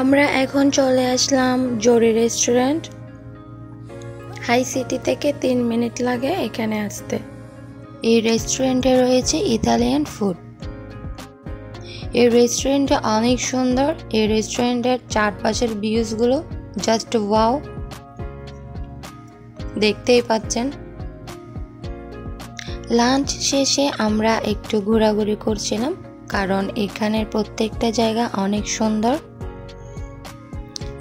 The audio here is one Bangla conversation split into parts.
আমরা এখন চলে আসলাম জরি রেস্টুরেন্ট। হাই সিটি থেকে 3 মিনিট লাগে এখানে আসতে। এই রেস্টুরেন্টে রয়েছে ইতালিয়ান ফুড। এই রেস্টুরেন্টটা অনেক সুন্দর। এই রেস্টুরেন্টের চারপাশের ভিউজগুলো জাস্ট ওয়াও, দেখতেই পাচ্ছেন। লাঞ্চ শেষে আমরা একটু ঘোরাঘুরি করছিলাম, কারণ এখানের প্রত্যেকটা জায়গা অনেক সুন্দর,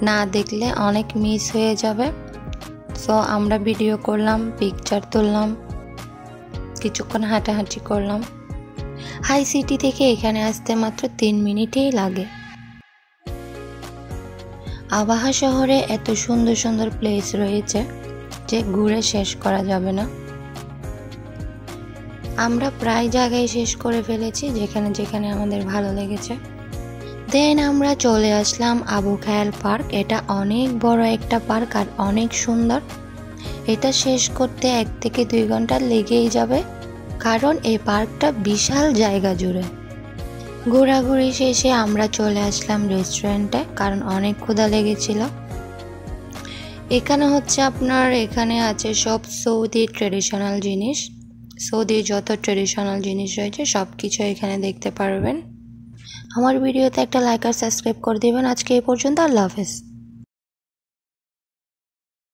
না দেখলে অনেক মিস হয়ে যাবে। সো আমরা ভিডিও করলাম, পিকচার তুললাম, কিছুক্ষণ হাঁটাহাঁটি করলাম। হাই সিটি থেকে এখানে আসতে মাত্র 3 মিনিটেই লাগে। আবাহা শহরে এত সুন্দর সুন্দর প্লেস রয়েছে যে ঘুরে শেষ করা যাবে না। আমরা প্রায় জায়গায় শেষ করে ফেলেছি যেখানে যেখানে আমাদের ভালো লেগেছে। দেন আমরা চলে আসলাম আবু খায়াল পার্ক। এটা অনেক বড় একটা পার্ক আর অনেক সুন্দর। এটা শেষ করতে 1 থেকে 2 ঘন্টা লেগেই যাবে, কারণ এই পার্কটা বিশাল জায়গা জুড়ে। ঘোরাঘুরি শেষে আমরা চলে আসলাম রেস্টুরেন্টে, কারণ অনেক ক্ষুধা লেগেছিল। এখানে এখানে আছে সব সৌদি ট্রেডিশনাল জিনিস। সৌদির যত ট্রেডিশনাল জিনিস রয়েছে সব কিছু এখানে দেখতে পারবেন। আমার ভিডিওতে একটা লাইক আর সাবস্ক্রাইব করে দেবেন। আজকে এই পর্যন্ত, আল্লাহ হাফেজ।